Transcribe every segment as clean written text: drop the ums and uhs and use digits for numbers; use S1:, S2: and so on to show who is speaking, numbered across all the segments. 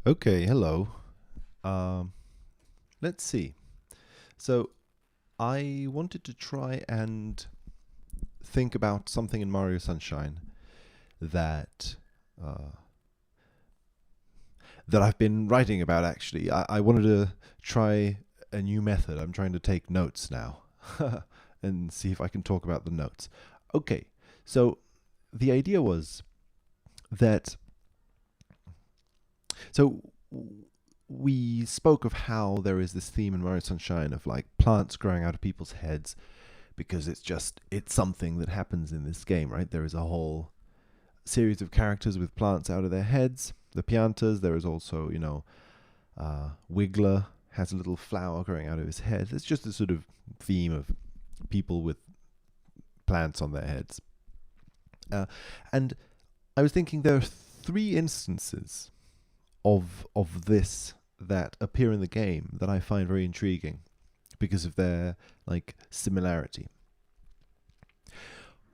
S1: Okay, hello. Um, let's see. So I wanted to try and think about something in Mario Sunshine that uh, that I've been writing about. Actually, I wanted to try a new method. I'm trying to take notes now and see if I can talk about the notes. Okay, so the idea was that so we spoke of how there is this theme in Mario Sunshine of like plants growing out of people's heads because it's something that happens in this game, right? There is a whole series of characters with plants out of their heads. The Piantas. There is also, Wiggler has a little flower growing out of his head. It's just a sort of theme of people with plants on their heads. And I was thinking there are three instances of this that appear in the game that I find very intriguing because of their like similarity.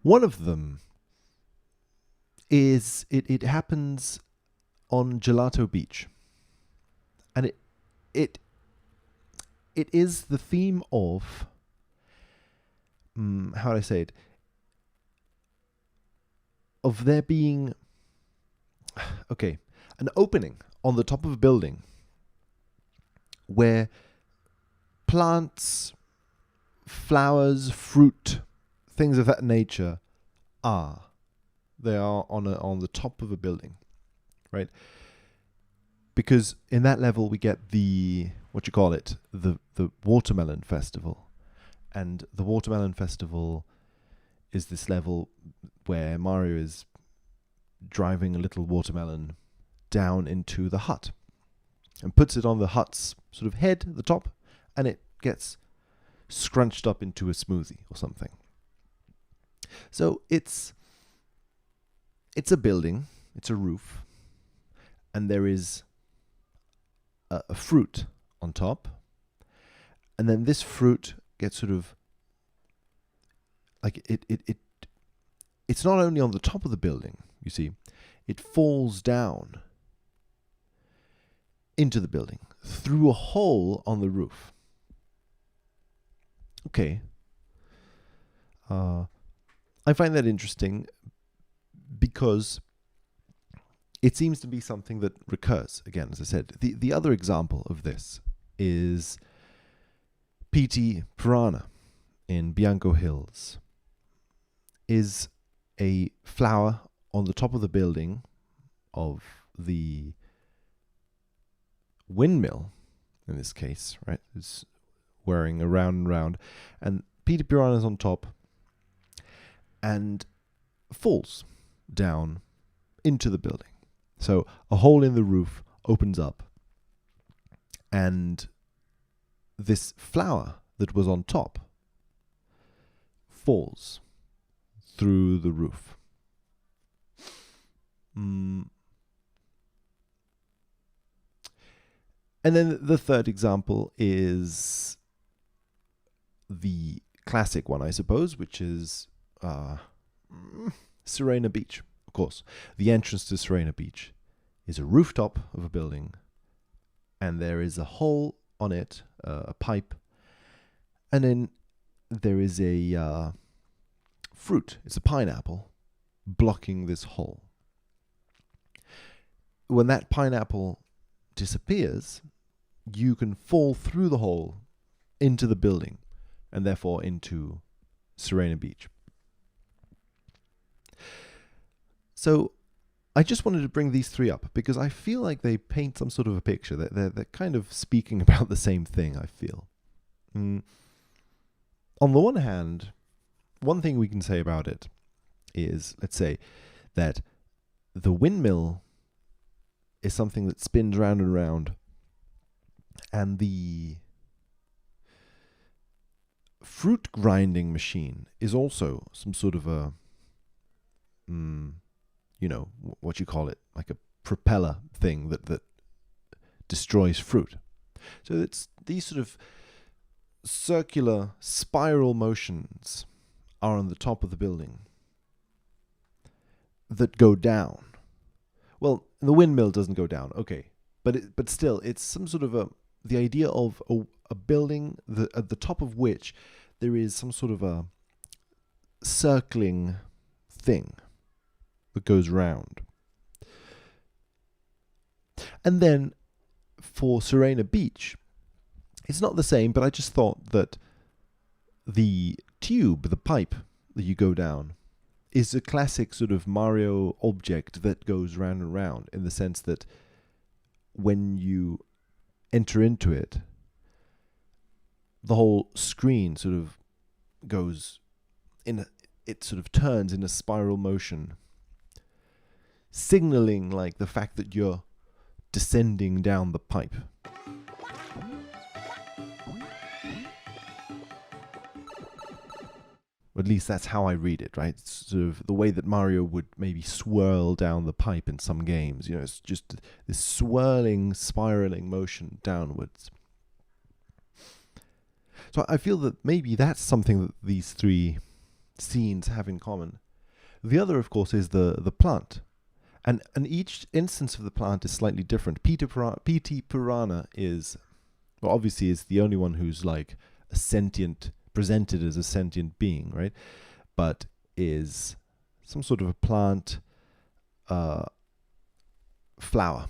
S1: One of them is it happens on Gelato Beach, and it it is the theme of how do I say it, of there being okay, an opening on the top of a building where plants, flowers, fruit, things of that nature are. They are on the top of a building, right? Because in that level we get the what you call it, the watermelon festival, and the watermelon festival is this level where Mario is driving a little watermelon down into the hut and puts it on the hut's sort of head at the top, and it gets scrunched up into a smoothie or something. So it's a building, it's a roof, and there is a fruit on top, and then this fruit gets sort of like it's not only on the top of the building, you see, it falls down into the building through a hole on the roof. Okay. I find that interesting because it seems to be something that recurs. Again, as I said, the other example of this is P.T. Piranha in Bianco Hills is a flower on the top of the building of the windmill, in this case, right? It's whirring around and round, and Peter Piranha's on top and falls down into the building. So a hole in the roof opens up, and this flower that was on top falls through the roof. And then the third example is the classic one, I suppose, which is Serena Beach. Of course, the entrance to Serena Beach is a rooftop of a building, and there is a hole on it, a pipe, and then there is a fruit. It's a pineapple blocking this hole. When that pineapple disappears, you can fall through the hole into the building and therefore into Serena Beach. So I just wanted to bring these three up because I feel like they paint some sort of a picture. They're kind of speaking about the same thing, I feel. On the one hand, one thing we can say about it is, let's say, that the windmill is something that spins round and round, and the fruit grinding machine is also some sort of a, what you call it, like a propeller thing that destroys fruit. So it's these sort of circular spiral motions are on the top of the building that go down. Well, the windmill doesn't go down. Okay, but still, it's some sort of the idea of a building at the top of which there is some sort of a circling thing that goes round. And then for Serena Beach, it's not the same, but I just thought that the tube, the pipe that you go down, is a classic sort of Mario object that goes round and round, in the sense that when you enter into it, the whole screen sort of goes it sort of turns in a spiral motion, signaling like the fact that you're descending down the pipe. At least that's how I read it, right? It's sort of the way that Mario would maybe swirl down the pipe in some games. You know, it's just this swirling, spiraling motion downwards. So I feel that maybe that's something that these three scenes have in common. The other, of course, is the plant. And each instance of the plant is slightly different. P.T. Purana is, well, obviously is the only one who's like a sentient, presented as a sentient being, right? But is some sort of a plant flower,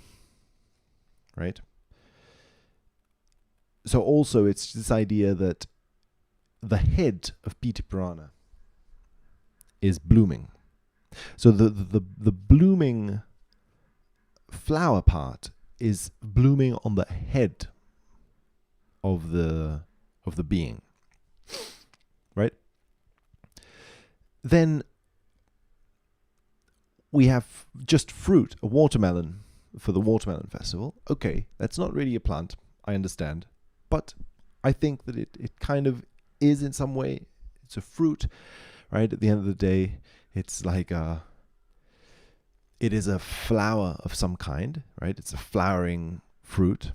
S1: right? So also it's this idea that the head of P.T. Purana is blooming. So the blooming flower part is blooming on the head of the being, right? Then we have just fruit, a watermelon for the watermelon festival. Okay, that's not really a plant, I understand, but I think that it kind of is in some way. It's a fruit, right? At the end of the day, it's like it is a flower of some kind, right? It's a flowering fruit.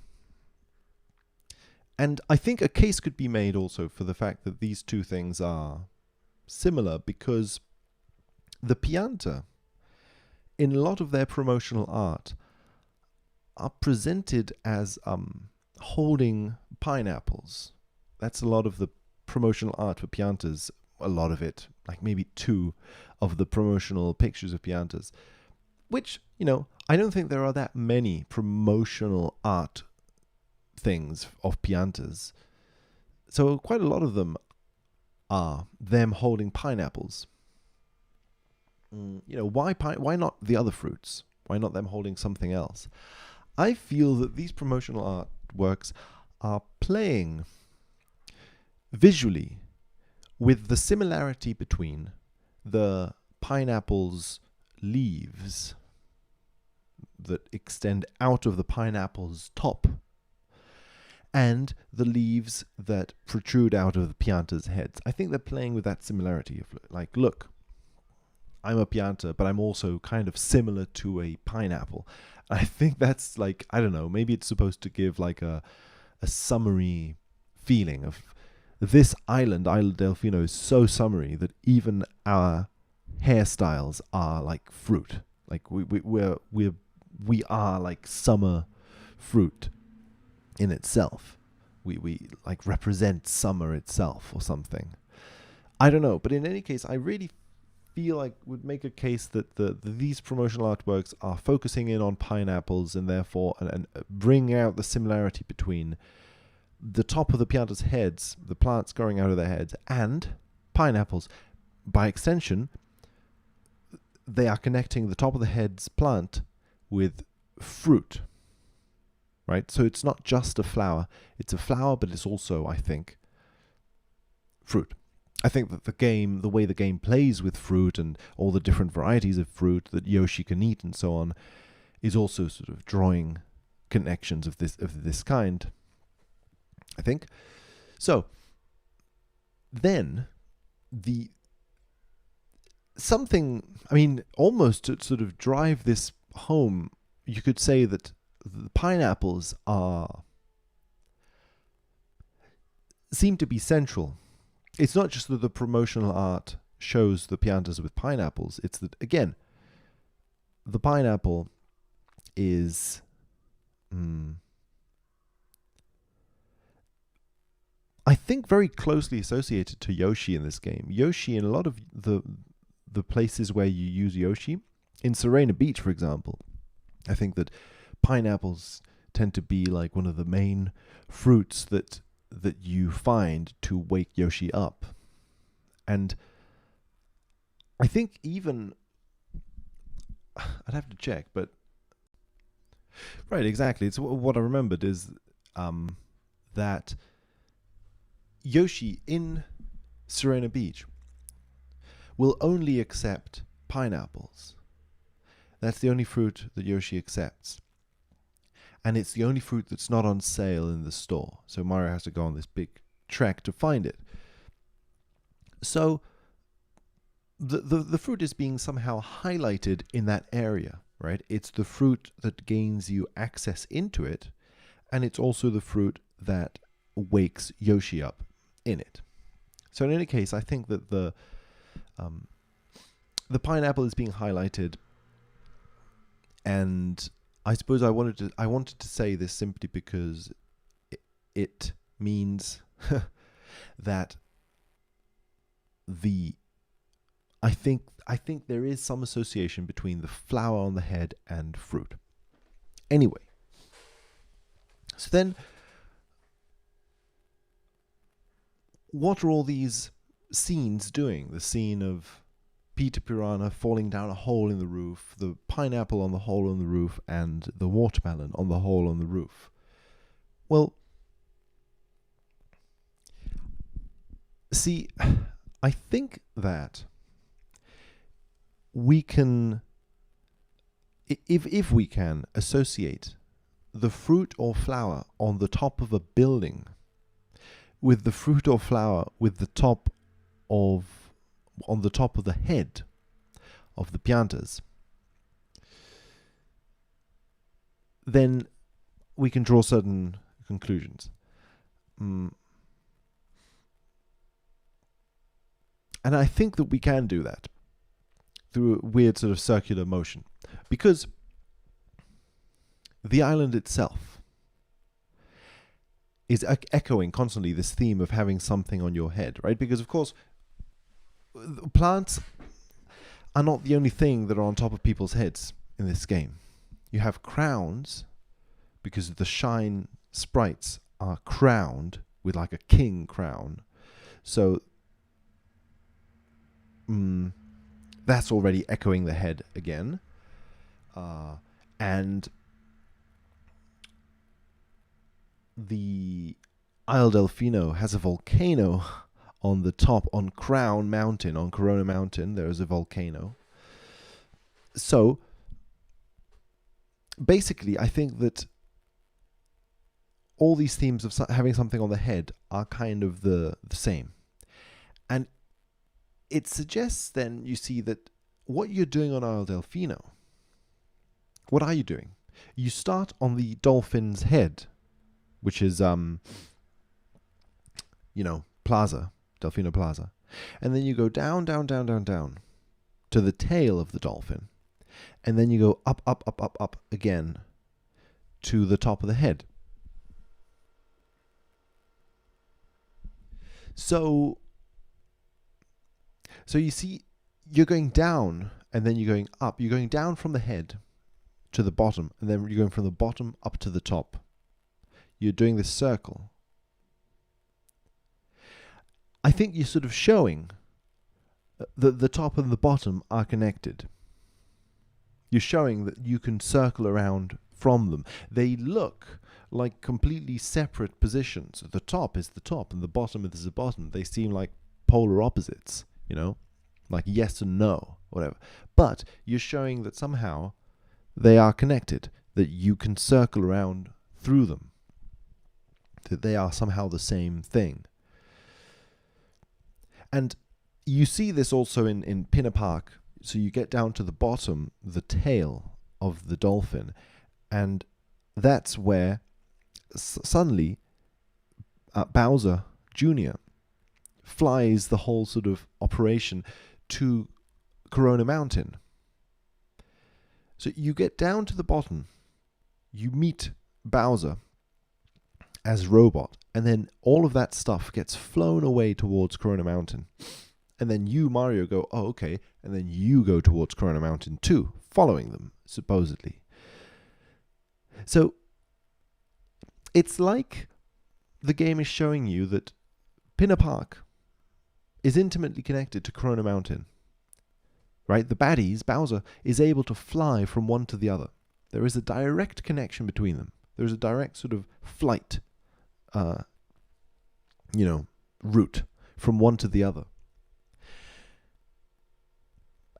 S1: And I think a case could be made also for the fact that these two things are similar, because the Pianta, in a lot of their promotional art, are presented as holding pineapples. That's a lot of the promotional art for Piantas. A lot of it, like maybe 2 of the promotional pictures of Piantas, which, you know, I don't think there are that many promotional art things of Piantas. So quite a lot of them are them holding pineapples. You know, why not the other fruits? Why not them holding something else? I feel that these promotional artworks are playing visually with the similarity between the pineapple's leaves that extend out of the pineapple's top and the leaves that protrude out of the Pianta's heads. I think they're playing with that similarity of, like, look, I'm a Pianta, but I'm also kind of similar to a pineapple. I think that's like, I don't know, maybe it's supposed to give like a summery feeling of this island, Isla Delfino, is so summery that even our hairstyles are like fruit. Like we are like summer fruit in itself. We like represent summer itself or something. I don't know, but in any case, I really feel like would make a case that these promotional artworks are focusing in on pineapples and therefore and bringing out the similarity between the top of the Pianta's heads, the plants growing out of their heads, and pineapples. By extension, they are connecting the top of the head's plant with fruit, right? So it's not just a flower. It's a flower, but it's also, I think, fruit. I think that the way the game plays with fruit and all the different varieties of fruit that Yoshi can eat and so on, is also sort of drawing connections of this kind, I think. So then almost to sort of drive this home, you could say that the pineapples seem to be central. It's not just that the promotional art shows the Piantas with pineapples. It's that, again, the pineapple is mm, I think very closely associated to Yoshi in this game. Yoshi in a lot of the places where you use Yoshi, in Serena Beach, for example, I think that pineapples tend to be like one of the main fruits that you find to wake Yoshi up. And I think even I'd have to check, but right, exactly. It's what I remembered is that Yoshi in Serena Beach will only accept pineapples. That's the only fruit that Yoshi accepts. And it's the only fruit that's not on sale in the store. So Mario has to go on this big trek to find it. So the fruit is being somehow highlighted in that area, right? It's the fruit that gains you access into it, and it's also the fruit that wakes Yoshi up in it. So in any case, I think that the pineapple is being highlighted, and I suppose I wanted to say this simply because it means that I think there is some association between the flower on the head and fruit. Anyway, so then, what are all these scenes doing? The scene of Peter Piranha falling down a hole in the roof, the pineapple on the hole in the roof, and the watermelon on the hole on the roof. Well, see, I think that we can, if we can associate the fruit or flower on the top of a building with the fruit or flower with the top of on the top of the head of the piantas, then we can draw certain conclusions. And I think that we can do that through a weird sort of circular motion, because the island itself is echoing constantly this theme of having something on your head, right? Because, of course, plants are not the only thing that are on top of people's heads in this game. You have crowns, because the shine sprites are crowned with like a king crown. So that's already echoing the head again. And the Isle Delfino has a volcano on the top, on Crown Mountain, on Corona Mountain. There is a volcano. So basically, I think that all these themes of having something on the head are kind of the same. And it suggests then, you see, that what you're doing on Isle Delfino, what are you doing? You start on the dolphin's head, which is, Plaza, Delfino Plaza. And then you go down, down, down, down, down to the tail of the dolphin. And then you go up, up, up, up, up again to the top of the head. So you see, you're going down and then you're going up. You're going down from the head to the bottom, and then you're going from the bottom up to the top. You're doing this circle. I think you're sort of showing that the top and the bottom are connected. You're showing that you can circle around from them. They look like completely separate positions. The top is the top and the bottom is the bottom. They seem like polar opposites, like yes and no, whatever. But you're showing that somehow they are connected, that you can circle around through them, that they are somehow the same thing. And you see this also in Pinner Park. So you get down to the bottom, the tail of the dolphin, and that's where suddenly Bowser Jr. flies the whole sort of operation to Corona Mountain. So you get down to the bottom, you meet Bowser as robot, and then all of that stuff gets flown away towards Corona Mountain. And then you, Mario, go, oh, okay. And then you go towards Corona Mountain too, following them, supposedly. So it's like the game is showing you that Pinner Park is intimately connected to Corona Mountain. Right? The baddies, Bowser, is able to fly from one to the other. There is a direct connection between them. There's a direct sort of flight, route from one to the other.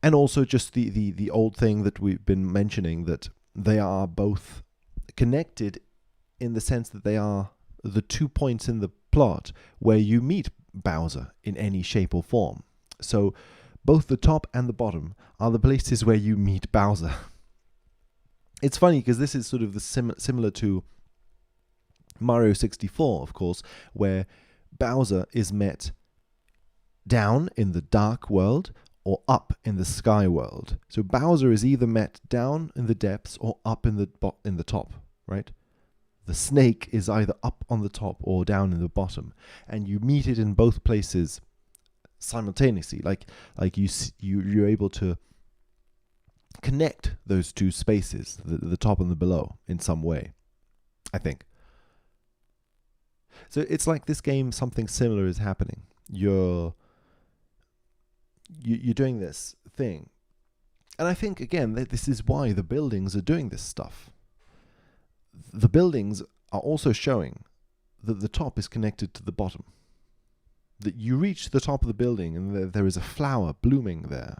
S1: And also just the old thing that we've been mentioning, that they are both connected in the sense that they are the 2 points in the plot where you meet Bowser in any shape or form. So both the top and the bottom are the places where you meet Bowser. It's funny because this is sort of the similar to Mario 64, of course, where Bowser is met down in the dark world or up in the sky world. So Bowser is either met down in the depths or up in the top, right? The snake is either up on the top or down in the bottom, and you meet it in both places simultaneously. Like you're able to connect those two spaces, the top and the below, in some way, I think. So it's like this game, something similar is happening. You're doing this thing, and I think again that this is why the buildings are doing this stuff. The buildings are also showing that the top is connected to the bottom. That you reach the top of the building and there is a flower blooming there.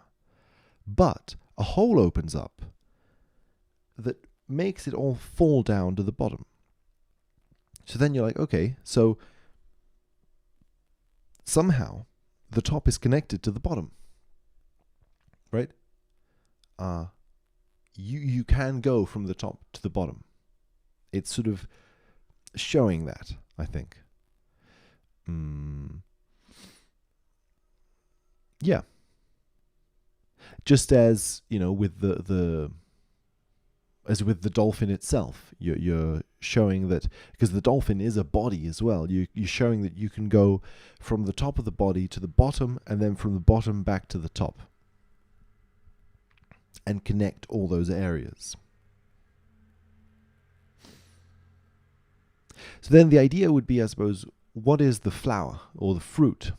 S1: But a hole opens up that makes it all fall down to the bottom. So then you're like, okay, so somehow the top is connected to the bottom. Right? You can go from the top to the bottom. It's sort of showing that, I think. Yeah. Just as, with the dolphin itself, you're showing that, because the dolphin is a body as well, you're showing that you can go from the top of the body to the bottom, and then from the bottom back to the top, and connect all those areas. So then the idea would be, I suppose, what is the flower or the fruit?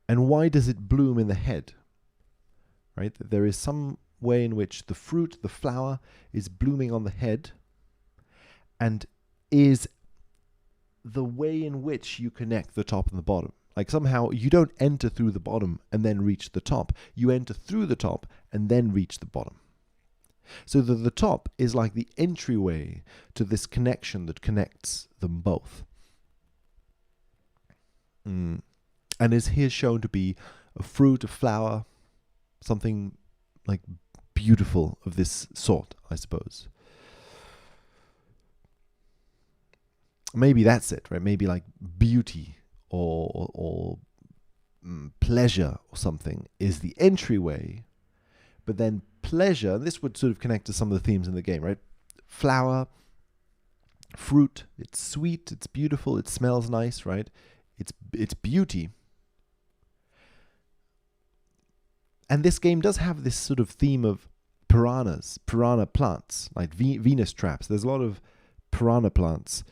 S1: And why does it bloom in the head? Right? There is some way in which the fruit, the flower, is blooming on the head, and is the way in which you connect the top and the bottom. Like somehow you don't enter through the bottom and then reach the top. You enter through the top and then reach the bottom. So the top is like the entryway to this connection that connects them both. And is here shown to be a fruit, a flower, something like beautiful of this sort, I suppose. Maybe that's it, right? Maybe like beauty or pleasure or something is the entryway, but then pleasure, and this would sort of connect to some of the themes in the game, right? Flower, fruit, it's sweet, it's beautiful, it smells nice, right? It's beauty. And this game does have this sort of theme of piranha plants, like Venus traps. There's a lot of piranha plants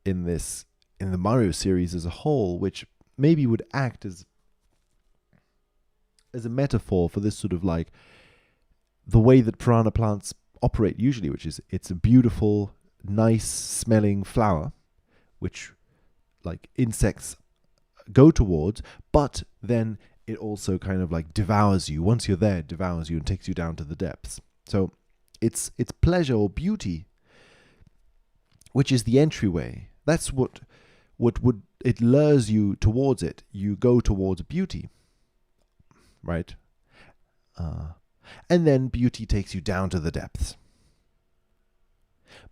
S1: in the Mario series as a whole, which maybe would act as a metaphor for this sort of like the way that piranha plants operate usually, which is it's a beautiful, nice smelling flower, which like insects go towards, but then it also kind of like devours you. Once you're there, it devours you and takes you down to the depths. So it's pleasure or beauty, which is the entryway. That's what would it lures you towards it. You go towards beauty, right? And then beauty takes you down to the depths.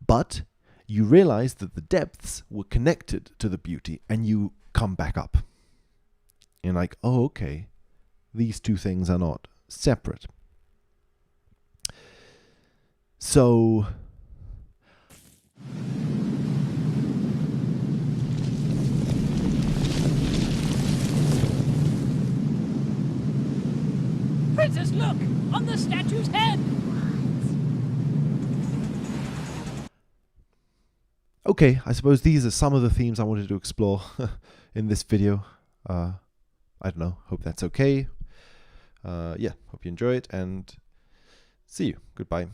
S1: But you realize that the depths were connected to the beauty, and you come back up. You're like, oh, okay, these two things are not separate. So
S2: Princess, look! On the statue's head!
S1: Okay, I suppose these are some of the themes I wanted to explore in this video. I don't know, hope that's okay. Yeah, hope you enjoy it, and see you. Goodbye.